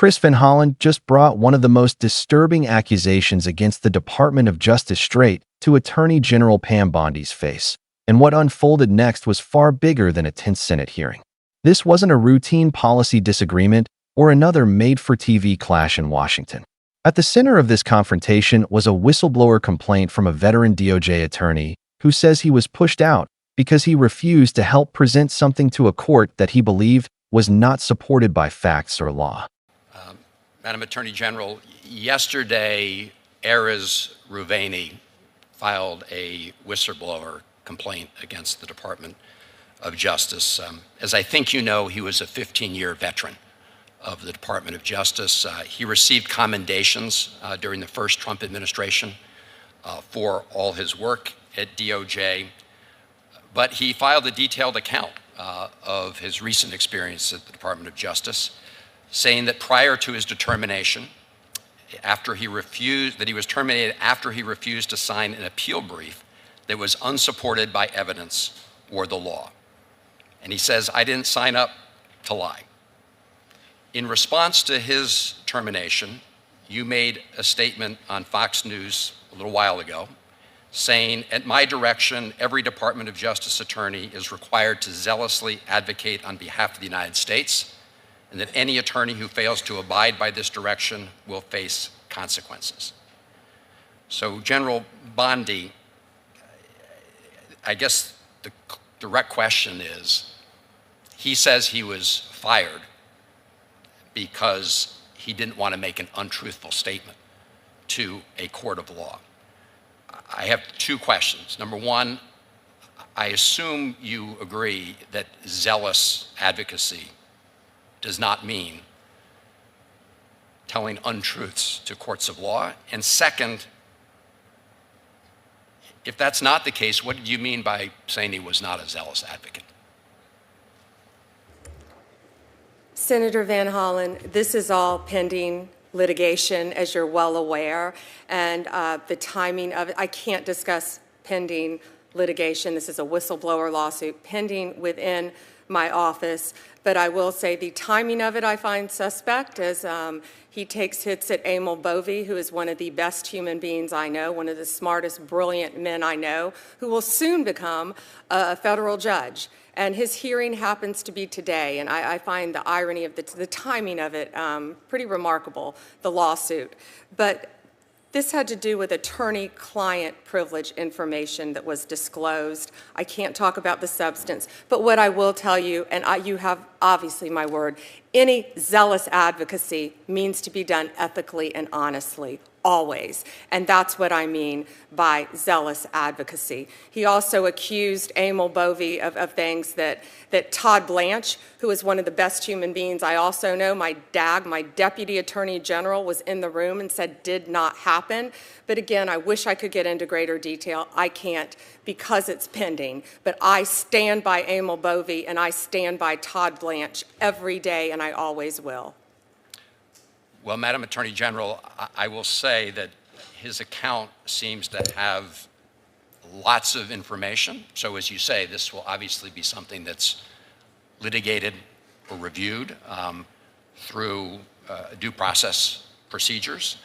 Chris Van Hollen just brought one of the most disturbing accusations against the Department of Justice straight to Attorney General Pam Bondi's face. And what unfolded next was far bigger than a tense Senate hearing. This wasn't a routine policy disagreement or another made-for-TV clash in Washington. At the center of this confrontation was a whistleblower complaint from a veteran DOJ attorney who says he was pushed out because he refused to help present something to a court that he believed was not supported by facts or law. Madam Attorney General, yesterday, Arez Ruveni filed a whistleblower complaint against the Department of Justice. As I think you know, he was a 15-year veteran of the Department of Justice. He received commendations during the first Trump administration for all his work at DOJ, but he filed a detailed account of his recent experience at the Department of Justice, saying that prior to his determination, that he was terminated after he refused to sign an appeal brief that was unsupported by evidence or the law. And he says, "I didn't sign up to lie." In response to his termination, you made a statement on Fox News a little while ago saying, "At my direction, every Department of Justice attorney is required to zealously advocate on behalf of the United States, and that any attorney who fails to abide by this direction will face consequences." So, General Bondi, I guess the direct question is, he says he was fired because he didn't want to make an untruthful statement to a court of law. I have two questions. Number one, I assume you agree that zealous advocacy does not mean telling untruths to courts of law. And second, if that's not the case, what did you mean by saying he was not a zealous advocate? Senator Van Hollen, this is all pending litigation, as you're well aware, and the timing of it, I can't discuss pending litigation. This is a whistleblower lawsuit pending within my office, but I will say the timing of it I find suspect, as he takes hits at Emil Bovee, who is one of the best human beings I know, one of the smartest, brilliant men I know, who will soon become a federal judge. And his hearing happens to be today, and I find the irony of the timing of it pretty remarkable, the lawsuit. But this had to do with attorney-client privilege information that was disclosed. I can't talk about the substance, but what I will tell you, and you have obviously my word, any zealous advocacy means to be done ethically and honestly, always. And that's what I mean by zealous advocacy. He also accused Emil Bovee of things that Todd Blanche, who is one of the best human beings I also know, my Deputy Attorney General, was in the room and said did not happen. But again, I wish I could get into greater detail. I can't because it's pending. But I stand by Emil Bovee and I stand by Todd Blanche every day, and I always will. Well, Madam Attorney General, I will say that his account seems to have lots of information. So as you say, this will obviously be something that's litigated or reviewed through due process procedures.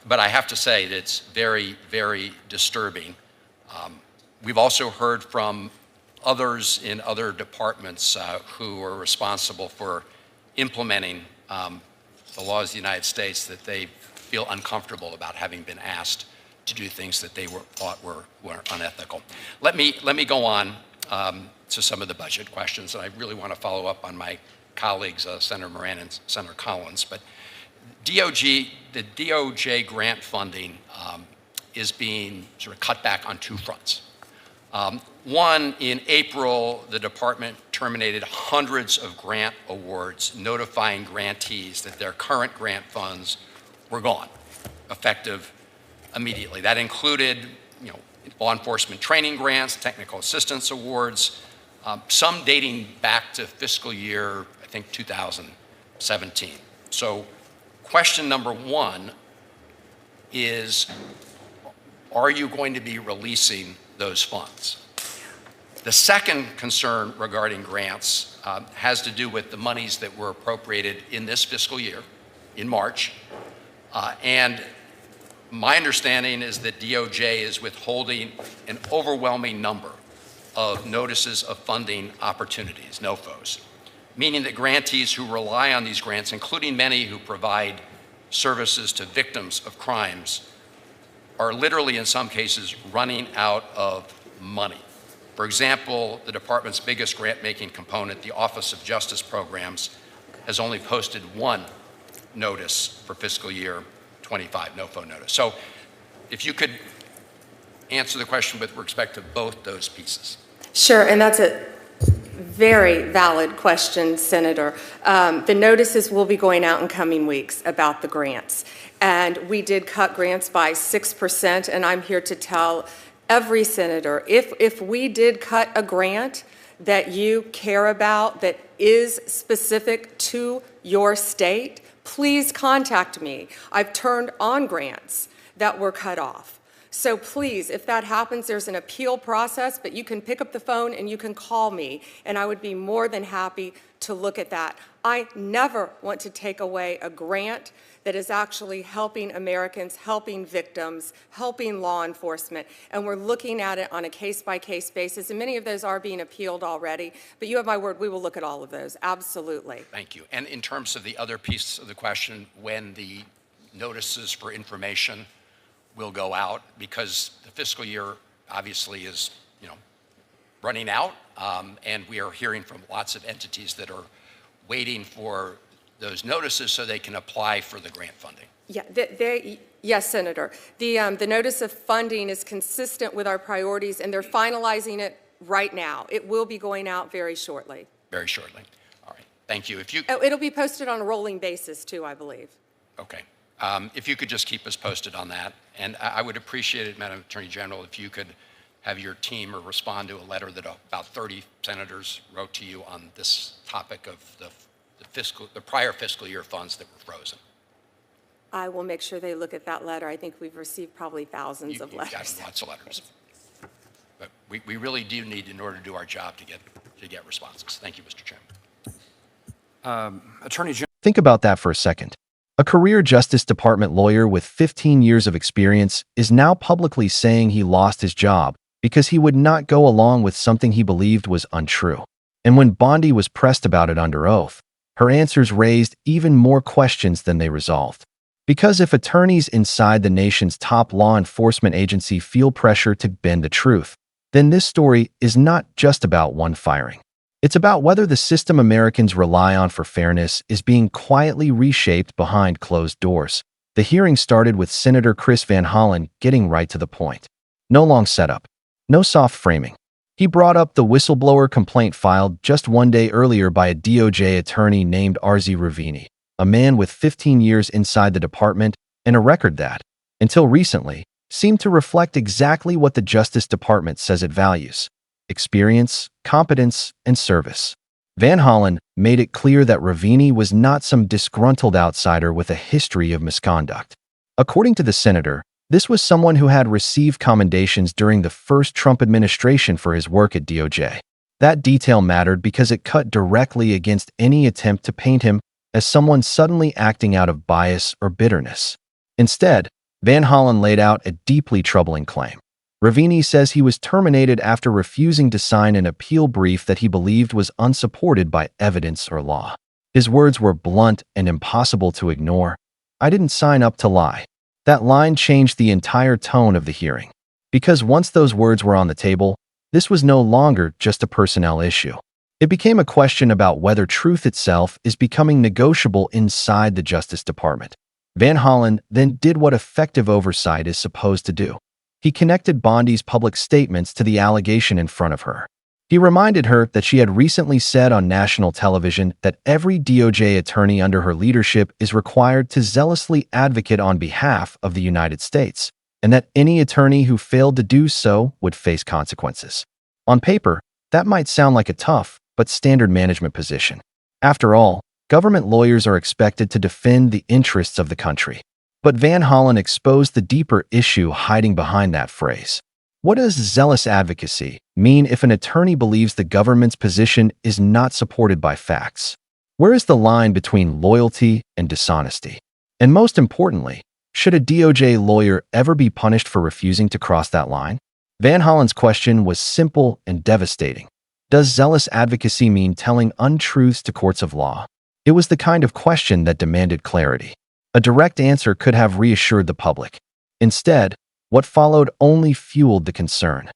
But I have to say that it's very, very disturbing. We've also heard from others in other departments who are responsible for implementing the laws of the United States that they feel uncomfortable about having been asked to do things that they thought were unethical. Let me go on to some of the budget questions, and I really want to follow up on my colleagues, Senator Moran and Senator Collins. But the DOJ grant funding is being sort of cut back on two fronts. One, in April, the department terminated hundreds of grant awards, notifying grantees that their current grant funds were gone, effective immediately. That included, law enforcement training grants, technical assistance awards, some dating back to fiscal year, I think, 2017. So, question number one is, are you going to be releasing those funds? The second concern regarding grants has to do with the monies that were appropriated in this fiscal year in March. And my understanding is that DOJ is withholding an overwhelming number of notices of funding opportunities, NOFOs, meaning that grantees who rely on these grants, including many who provide services to victims of crimes, are literally, in some cases, running out of money. For example, the department's biggest grant-making component, the Office of Justice Programs, has only posted one notice for fiscal year 25, NOFO notice. So if you could answer the question with respect to both those pieces. Sure, and that's a very valid question, Senator. The notices will be going out in coming weeks about the grants. And we did cut grants by 6%, and I'm here to tell every senator, if we did cut a grant that you care about that is specific to your state, please contact me. I've turned on grants that were cut off. So please, if that happens, there's an appeal process, but you can pick up the phone and you can call me, and I would be more than happy to look at that. I never want to take away a grant that is actually helping Americans, helping victims, helping law enforcement, and we're looking at it on a case-by-case basis, and many of those are being appealed already, but you have my word, we will look at all of those, absolutely. Thank you. And in terms of the other piece of the question, when the notices for information will go out, because the fiscal year obviously is, running out, and we are hearing from lots of entities that are waiting for those notices so they can apply for the grant funding. Yeah, yes, Senator. The notice of funding is consistent with our priorities, and they're finalizing it right now. It will be going out very shortly. Very shortly. All right. Thank you. It'll be posted on a rolling basis, too, I believe. Okay. If you could just keep us posted on that. And I would appreciate it, Madam Attorney General, if you could have your team or respond to a letter that about 30 senators wrote to you on this topic of the prior fiscal year funds that were frozen. I will make sure they look at that letter. I think we've received probably thousands of letters. You've gotten lots of letters. But we really do need, in order to do our job, to get responses. Thank you, Mr. Chairman. Attorney General. Think about that for a second. A career Justice Department lawyer with 15 years of experience is now publicly saying he lost his job because he would not go along with something he believed was untrue. And when Bondi was pressed about it under oath, her answers raised even more questions than they resolved. Because if attorneys inside the nation's top law enforcement agency feel pressure to bend the truth, then this story is not just about one firing. It's about whether the system Americans rely on for fairness is being quietly reshaped behind closed doors. The hearing started with Senator Chris Van Hollen getting right to the point. No long setup, no soft framing. He brought up the whistleblower complaint filed just one day earlier by a DOJ attorney named Arez Ruveni, a man with 15 years inside the department and a record that, until recently, seemed to reflect exactly what the Justice Department says it values: experience, competence, and service. Van Hollen made it clear that Ruveni was not some disgruntled outsider with a history of misconduct. According to the senator, this was someone who had received commendations during the first Trump administration for his work at DOJ. That detail mattered because it cut directly against any attempt to paint him as someone suddenly acting out of bias or bitterness. Instead, Van Hollen laid out a deeply troubling claim. Ruveni says he was terminated after refusing to sign an appeal brief that he believed was unsupported by evidence or law. His words were blunt and impossible to ignore. "I didn't sign up to lie." That line changed the entire tone of the hearing. Because once those words were on the table, this was no longer just a personnel issue. It became a question about whether truth itself is becoming negotiable inside the Justice Department. Van Hollen then did what effective oversight is supposed to do. He connected Bondi's public statements to the allegation in front of her. He reminded her that she had recently said on national television that every DOJ attorney under her leadership is required to zealously advocate on behalf of the United States, and that any attorney who failed to do so would face consequences. On paper, that might sound like a tough but standard management position. After all, government lawyers are expected to defend the interests of the country. But Van Hollen exposed the deeper issue hiding behind that phrase. What does zealous advocacy mean if an attorney believes the government's position is not supported by facts? Where is the line between loyalty and dishonesty? And most importantly, should a DOJ lawyer ever be punished for refusing to cross that line? Van Hollen's question was simple and devastating. Does zealous advocacy mean telling untruths to courts of law? It was the kind of question that demanded clarity. A direct answer could have reassured the public. Instead, what followed only fueled the concern.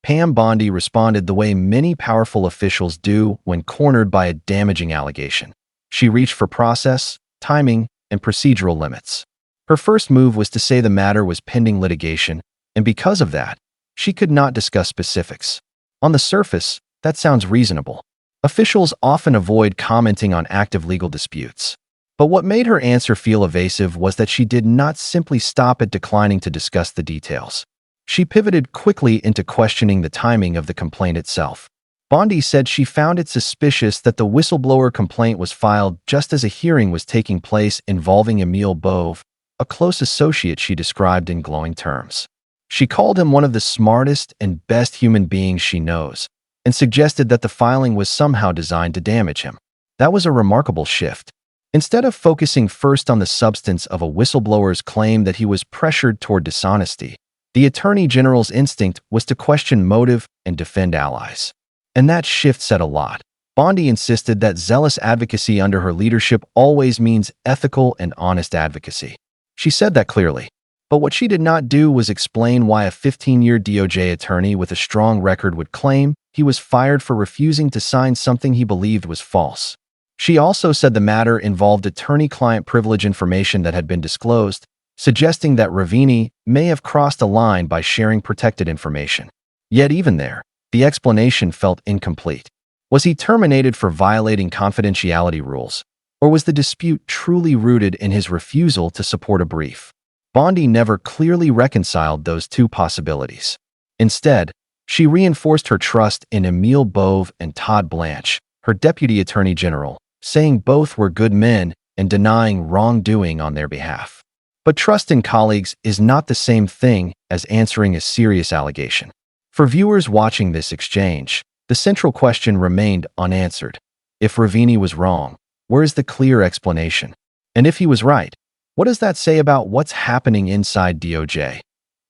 Pam Bondi responded the way many powerful officials do when cornered by a damaging allegation. She reached for process, timing, and procedural limits. Her first move was to say the matter was pending litigation, and because of that, she could not discuss specifics. On the surface, that sounds reasonable. Officials often avoid commenting on active legal disputes. But what made her answer feel evasive was that she did not simply stop at declining to discuss the details. She pivoted quickly into questioning the timing of the complaint itself. Bondi said she found it suspicious that the whistleblower complaint was filed just as a hearing was taking place involving Emil Bove, a close associate she described in glowing terms. She called him one of the smartest and best human beings she knows, and suggested that the filing was somehow designed to damage him. That was a remarkable shift. Instead of focusing first on the substance of a whistleblower's claim that he was pressured toward dishonesty, the Attorney General's instinct was to question motive and defend allies. And that shift said a lot. Bondi insisted that zealous advocacy under her leadership always means ethical and honest advocacy. She said that clearly. But what she did not do was explain why a 15-year DOJ attorney with a strong record would claim he was fired for refusing to sign something he believed was false. She also said the matter involved attorney-client privilege information that had been disclosed, suggesting that Ruveni may have crossed a line by sharing protected information. Yet even there, the explanation felt incomplete. Was he terminated for violating confidentiality rules, or was the dispute truly rooted in his refusal to support a brief? Bondi never clearly reconciled those two possibilities. Instead, she reinforced her trust in Emil Bove and Todd Blanche, her deputy attorney general, saying both were good men and denying wrongdoing on their behalf. But trust in colleagues is not the same thing as answering a serious allegation. For viewers watching this exchange, the central question remained unanswered. If Ruveni was wrong, where is the clear explanation? And if he was right, what does that say about what's happening inside DOJ?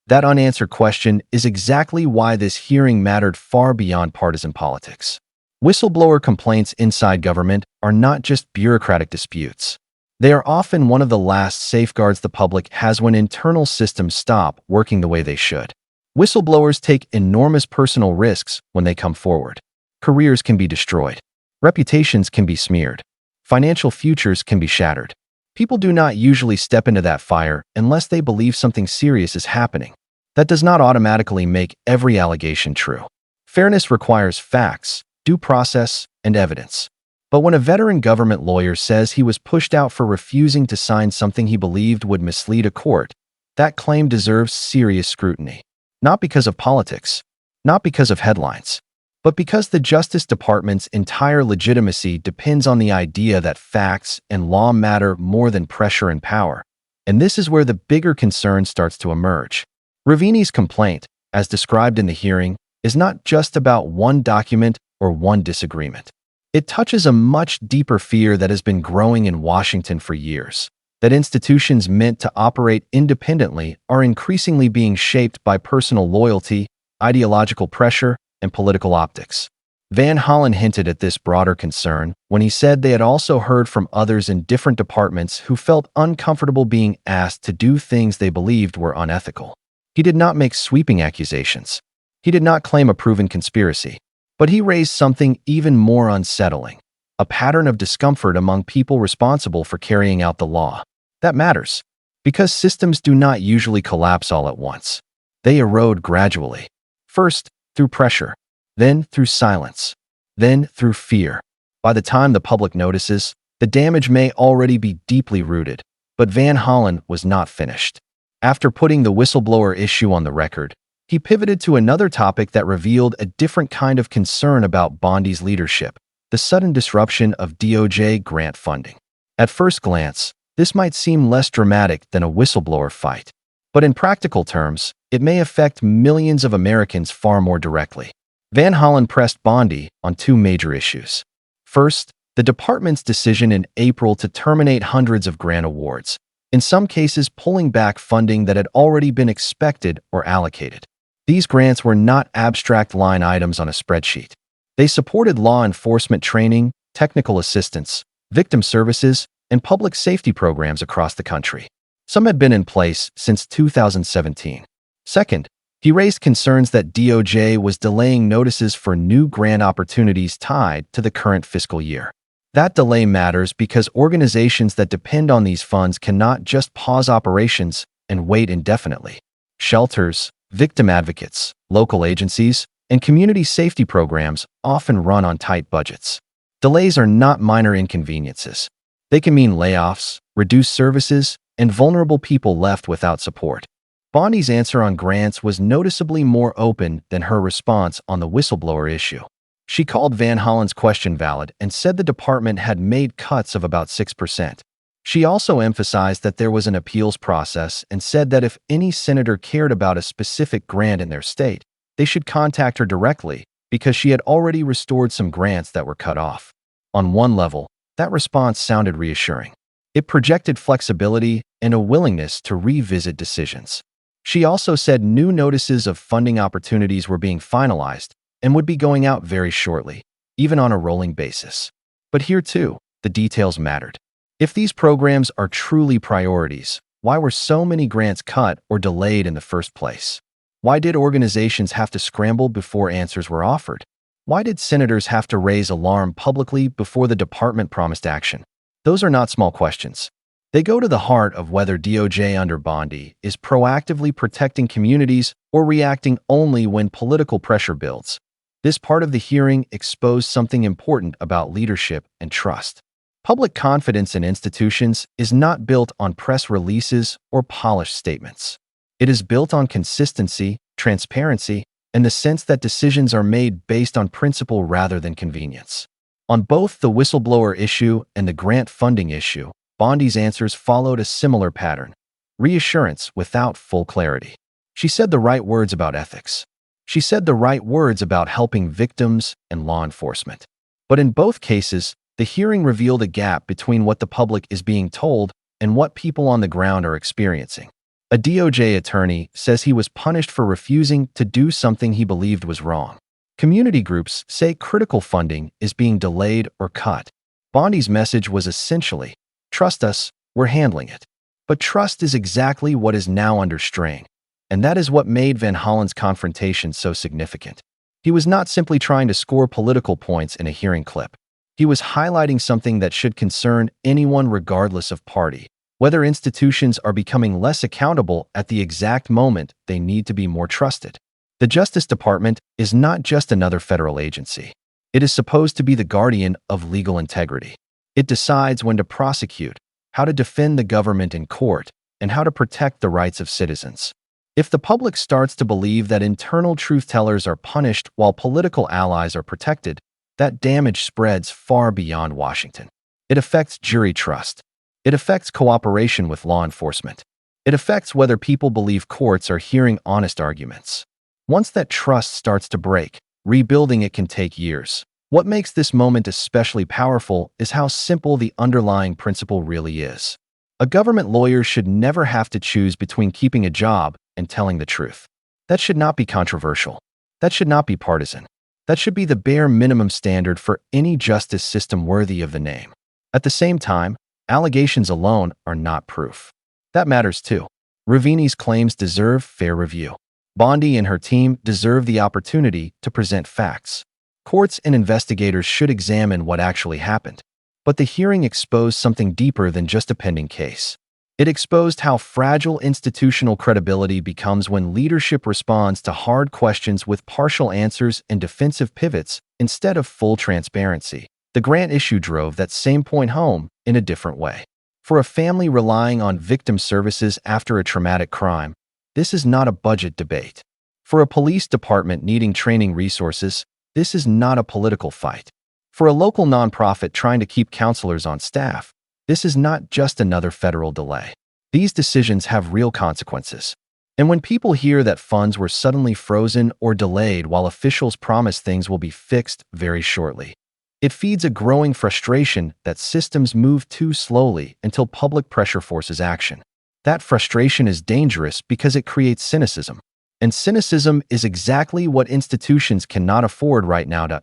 That unanswered question is exactly why this hearing mattered far beyond partisan politics. Whistleblower complaints inside government are not just bureaucratic disputes. They are often one of the last safeguards the public has when internal systems stop working the way they should. Whistleblowers take enormous personal risks when they come forward. Careers can be destroyed. Reputations can be smeared. Financial futures can be shattered. People do not usually step into that fire unless they believe something serious is happening. That does not automatically make every allegation true. Fairness requires facts, due process, and evidence. But when a veteran government lawyer says he was pushed out for refusing to sign something he believed would mislead a court, that claim deserves serious scrutiny. Not because of politics, not because of headlines, but because the Justice Department's entire legitimacy depends on the idea that facts and law matter more than pressure and power. And this is where the bigger concern starts to emerge. Ruveni's complaint, as described in the hearing, is not just about one document or one disagreement. It touches a much deeper fear that has been growing in Washington for years, that institutions meant to operate independently are increasingly being shaped by personal loyalty, ideological pressure, and political optics. Van Hollen hinted at this broader concern when he said they had also heard from others in different departments who felt uncomfortable being asked to do things they believed were unethical. He did not make sweeping accusations. He did not claim a proven conspiracy. But he raised something even more unsettling, a pattern of discomfort among people responsible for carrying out the law. That matters, because systems do not usually collapse all at once. They erode gradually. First, through pressure, then through silence, then through fear. By the time the public notices, the damage may already be deeply rooted, but Van Hollen was not finished. After putting the whistleblower issue on the record, he pivoted to another topic that revealed a different kind of concern about Bondi's leadership, the sudden disruption of DOJ grant funding. At first glance, this might seem less dramatic than a whistleblower fight, but in practical terms, it may affect millions of Americans far more directly. Van Hollen pressed Bondi on two major issues. First, the department's decision in April to terminate hundreds of grant awards, in some cases pulling back funding that had already been expected or allocated. These grants were not abstract line items on a spreadsheet. They supported law enforcement training, technical assistance, victim services, and public safety programs across the country. Some had been in place since 2017. Second, he raised concerns that DOJ was delaying notices for new grant opportunities tied to the current fiscal year. That delay matters because organizations that depend on these funds cannot just pause operations and wait indefinitely. Shelters, victim advocates, local agencies, and community safety programs often run on tight budgets. Delays are not minor inconveniences. They can mean layoffs, reduced services, and vulnerable people left without support. Bondi's answer on grants was noticeably more open than her response on the whistleblower issue. She called Van Hollen's question valid and said the department had made cuts of about 6%. She also emphasized that there was an appeals process and said that if any senator cared about a specific grant in their state, they should contact her directly because she had already restored some grants that were cut off. On one level, that response sounded reassuring. It projected flexibility and a willingness to revisit decisions. She also said new notices of funding opportunities were being finalized and would be going out very shortly, even on a rolling basis. But here too, the details mattered. If these programs are truly priorities, why were so many grants cut or delayed in the first place? Why did organizations have to scramble before answers were offered? Why did senators have to raise alarm publicly before the department promised action? Those are not small questions. They go to the heart of whether DOJ under Bondi is proactively protecting communities or reacting only when political pressure builds. This part of the hearing exposed something important about leadership and trust. Public confidence in institutions is not built on press releases or polished statements. It is built on consistency, transparency, and the sense that decisions are made based on principle rather than convenience. On both the whistleblower issue and the grant funding issue, Bondi's answers followed a similar pattern: reassurance without full clarity. She said the right words about ethics. She said the right words about helping victims and law enforcement. But in both cases, the hearing revealed a gap between what the public is being told and what people on the ground are experiencing. A DOJ attorney says he was punished for refusing to do something he believed was wrong. Community groups say critical funding is being delayed or cut. Bondi's message was essentially, trust us, we're handling it. But trust is exactly what is now under strain. And that is what made Van Hollen's confrontation so significant. He was not simply trying to score political points in a hearing clip. He was highlighting something that should concern anyone regardless of party, whether institutions are becoming less accountable at the exact moment they need to be more trusted. The Justice Department is not just another federal agency. It is supposed to be the guardian of legal integrity. It decides when to prosecute, how to defend the government in court, and how to protect the rights of citizens. If the public starts to believe that internal truth-tellers are punished while political allies are protected, that damage spreads far beyond Washington. It affects jury trust. It affects cooperation with law enforcement. It affects whether people believe courts are hearing honest arguments. Once that trust starts to break, rebuilding it can take years. What makes this moment especially powerful is how simple the underlying principle really is. A government lawyer should never have to choose between keeping a job and telling the truth. That should not be controversial. That should not be partisan. That should be the bare minimum standard for any justice system worthy of the name. At the same time, allegations alone are not proof. That matters too. Ruveni's claims deserve fair review. Bondi and her team deserve the opportunity to present facts. Courts and investigators should examine what actually happened. But the hearing exposed something deeper than just a pending case. It exposed how fragile institutional credibility becomes when leadership responds to hard questions with partial answers and defensive pivots instead of full transparency. The grant issue drove that same point home in a different way. For a family relying on victim services after a traumatic crime, this is not a budget debate. For a police department needing training resources, this is not a political fight. For a local nonprofit trying to keep counselors on staff, this is not just another federal delay. These decisions have real consequences. And when people hear that funds were suddenly frozen or delayed while officials promise things will be fixed very shortly, It feeds a growing frustration that systems move too slowly until public pressure forces action. That frustration is dangerous because it creates cynicism. And cynicism is exactly what institutions cannot afford right now to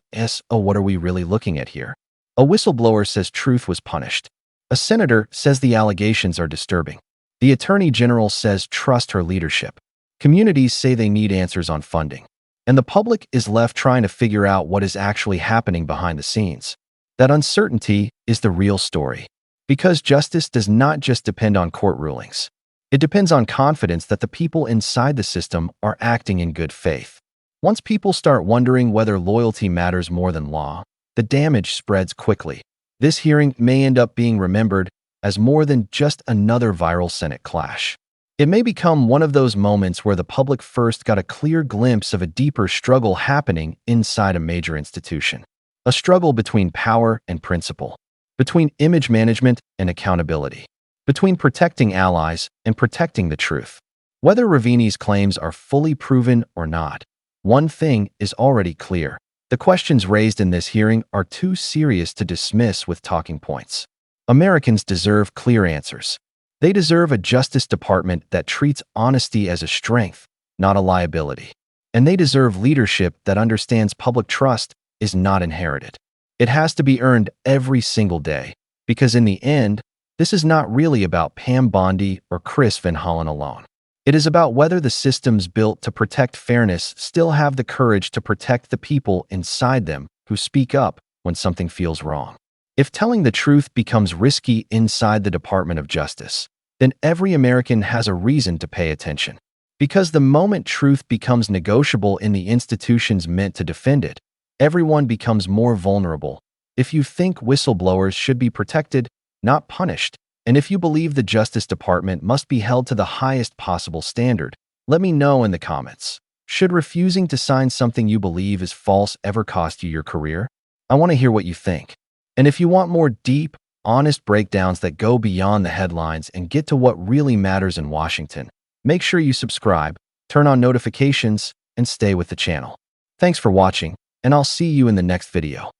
oh, what are we really looking at here? A whistleblower says truth was punished. A senator says the allegations are disturbing. The Attorney General says trust her leadership. Communities say they need answers on funding. And the public is left trying to figure out what is actually happening behind the scenes. That uncertainty is the real story. Because justice does not just depend on court rulings. It depends on confidence that the people inside the system are acting in good faith. Once people start wondering whether loyalty matters more than law, the damage spreads quickly. This hearing may end up being remembered as more than just another viral Senate clash. It may become one of those moments where the public first got a clear glimpse of a deeper struggle happening inside a major institution. A struggle between power and principle, between image management and accountability, between protecting allies and protecting the truth. Whether Ruveni's claims are fully proven or not, one thing is already clear. The questions raised in this hearing are too serious to dismiss with talking points. Americans deserve clear answers. They deserve a Justice Department that treats honesty as a strength, not a liability. And they deserve leadership that understands public trust is not inherited. It has to be earned every single day, because in the end, this is not really about Pam Bondi or Chris Van Hollen alone. It is about whether the systems built to protect fairness still have the courage to protect the people inside them who speak up when something feels wrong. If telling the truth becomes risky inside the Department of Justice, then every American has a reason to pay attention. Because the moment truth becomes negotiable in the institutions meant to defend it, everyone becomes more vulnerable. If you think whistleblowers should be protected, not punished, and if you believe the Justice Department must be held to the highest possible standard, let me know in the comments. Should refusing to sign something you believe is false ever cost you your career? I want to hear what you think. And if you want more deep, honest breakdowns that go beyond the headlines and get to what really matters in Washington, make sure you subscribe, turn on notifications, and stay with the channel. Thanks for watching, and I'll see you in the next video.